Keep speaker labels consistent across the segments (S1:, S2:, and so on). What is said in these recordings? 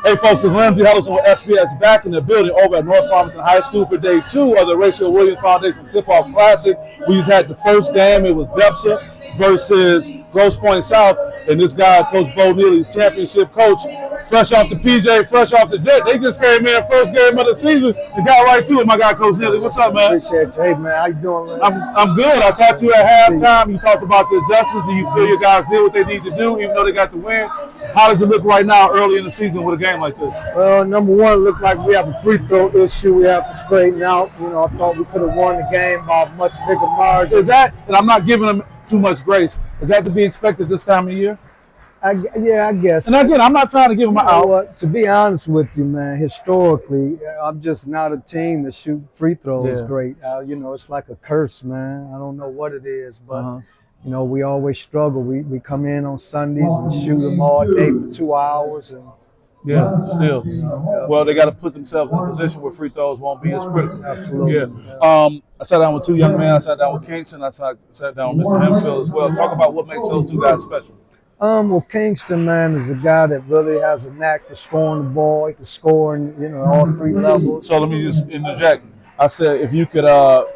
S1: Hey folks, it's Lindsay Hellison with SPS back in the building over at North Farmington High School for day 2 of the Horatio Williams Foundation TipOff Classic. We just had the first game. It was DEPSA versus Grosse Pointe South, and this guy, Coach Bo Neely, championship coach, fresh off the PJ, fresh off the jet. They just came in first game of the season and got right to it. My guy, Coach Neely, what's up, man?
S2: Appreciate you. Hey, man, how you doing, man?
S1: I'm good. I talked to you at halftime. You talked about the adjustments. Do you feel your guys did what they need to do, even though they got the win? How does it look right now, early in the season, with a game like this?
S2: Well, number one, it looked like we have a free throw issue we have to straighten out. You know, I thought we could have won the game by a much bigger margin.
S1: Is that, and I'm not giving them too much grace, is that to be expected this time of year?
S2: Yeah, I guess.
S1: And again, I'm not trying to give them out.
S2: To be honest with you, man, historically, I'm just not a team that shoot free throws great. You know, it's like a curse, man. I don't know what it is, but you know, we always struggle. We come in on Sundays and shoot them all day for 2 hours, and
S1: still. Well, they got to put themselves in a position where free throws won't be as critical.
S2: Absolutely.
S1: I sat down with two young men. I sat down with Kingston. I sat down with Mr. Hemphill as well. Talk about what makes those two guys special.
S2: Well, Kingston, man, is a guy that really has a knack for scoring the ball. He can score in, you know, all 3 levels.
S1: So let me just interject. I said, if you could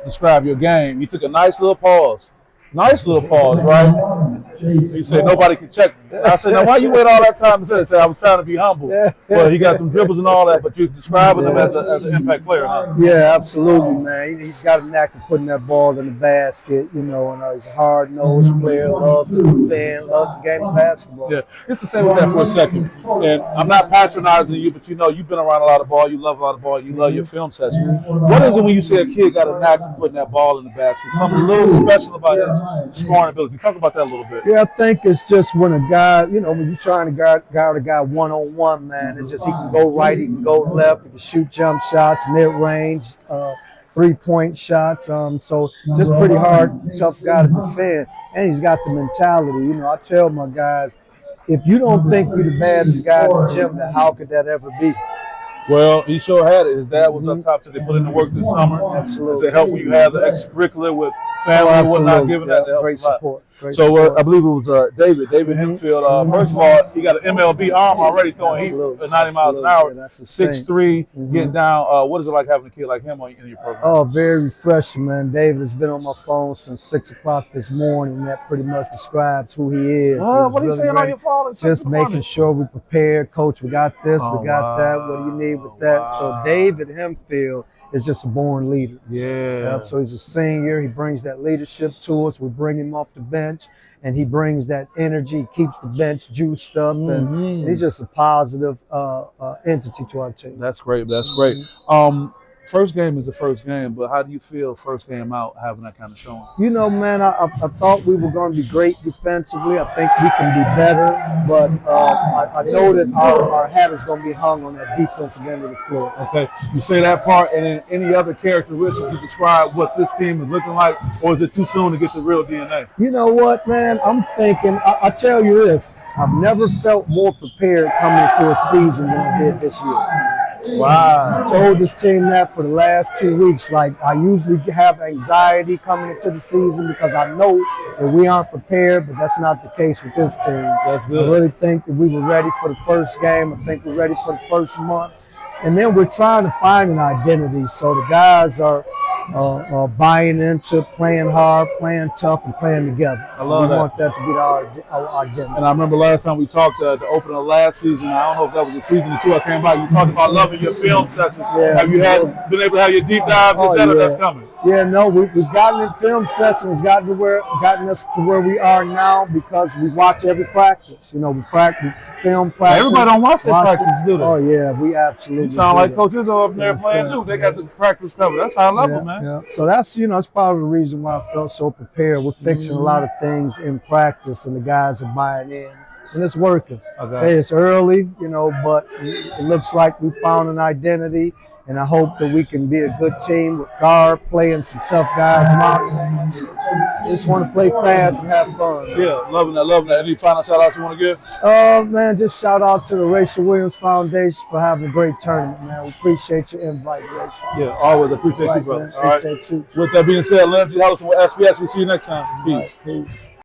S1: describe your game, you took a nice little pause. Nice little pause, right? He said, nobody can check me. I said, now why you wait all that time to say that? He said, I was trying to be humble. Well, he got some dribbles and all that, but you're describing him as an impact player, huh?
S2: Yeah, absolutely, man. He's got a knack of putting that ball in the basket, you know, and he's a hard-nosed player, loves to defend, loves the game of basketball.
S1: Yeah, let's just stay with that for a second. And I'm not patronizing you, but you know, you've been around a lot of ball, you love a lot of ball, you love your film session. What is it when you say a kid got a knack for putting that ball in the basket? Something a little special about his scoring ability. Talk about that a little bit.
S2: Yeah, I think it's just when a guy, you know, when you're trying to guard a guy one-on-one, man, it's just he can go right, he can go left, he can shoot jump shots, mid-range, 3-point shots. So just pretty hard, tough guy to defend. And he's got the mentality. You know, I tell my guys, if you don't think you're the baddest guy in the gym, then how could that ever be?
S1: Well, he sure had it. His dad was up top, so they put in the work this summer.
S2: Absolutely.
S1: Does it help when you have the extracurricular with family and whatnot, giving that helps
S2: great
S1: a lot.
S2: support.
S1: So I believe it was David Hemphill. First of all, he got an MLB arm already, throwing heat at 90 miles an hour. 6'3", getting down. What is it like having a kid like him in your program?
S2: Oh, very refreshing, man. David has been on my phone since 6 o'clock this morning. That pretty much describes who he is.
S1: What are you saying on your phone?
S2: Just making sure we prepared. Coach, we got this, we got that. What do you need with that? So David Hemphill is just a born leader. So he's a senior. He brings that leadership to us. We bring him off the bench, and he brings that energy. He keeps the bench juiced up, and he's just a positive entity to our team.
S1: That's great. That's great. First game is the first game, but how do you feel first game out having that kind of showing?
S2: You know, man, I thought we were going to be great defensively. I think we can be better, but I know that our hat is going to be hung on that defensive end of the floor.
S1: Okay, you say that part, and then any other characteristics to describe what this team is looking like, or is it too soon to get the real DNA?
S2: You know what, man? I'm thinking, I tell you this, I've never felt more prepared coming into a season than I did this year.
S1: Wow.
S2: I told this team that for the last 2 weeks. Like, I usually have anxiety coming into the season because I know that we aren't prepared, but that's not the case with this team.
S1: That's good.
S2: I really think that we were ready for the first game. I think we're ready for the first month. And then we're trying to find an identity. So the guys are buying into playing hard, playing tough, and playing together.
S1: I love that.
S2: We want that to be our identity.
S1: And I remember last time we talked at the opening of last season, I don't know if that was the season or 2 I came by, you talked about loving your film sessions. Have you been able to have your deep dive, that's coming?
S2: Yeah, no, we've gotten in film sessions, gotten us to where we are now because we watch every practice. You know, we film practice.
S1: Everybody don't watch their practice, do they?
S2: Oh yeah, we absolutely.
S1: You sound like Coach Izzo up there playing too. They got the practice covered. That's high level, man.
S2: Yeah. So that's, you know, that's part of the reason why I felt so prepared. We're fixing a lot of things in practice, and the guys are buying in, and it's working. Hey, it's early, you know, but it looks like we found an identity. And I hope that we can be a good team with guard play and some tough guys. I just want to play fast and have fun.
S1: Yeah, loving that. Any final shout outs you want to give?
S2: Man, just shout out to the Horatio Williams Foundation for having a great tournament, man. We appreciate your invite, Horatio.
S1: Yeah, always appreciate you, brother.
S2: Appreciate you.
S1: With that being said, Lindsay Hellison with SPS. We'll see you next time. Peace.
S2: Peace.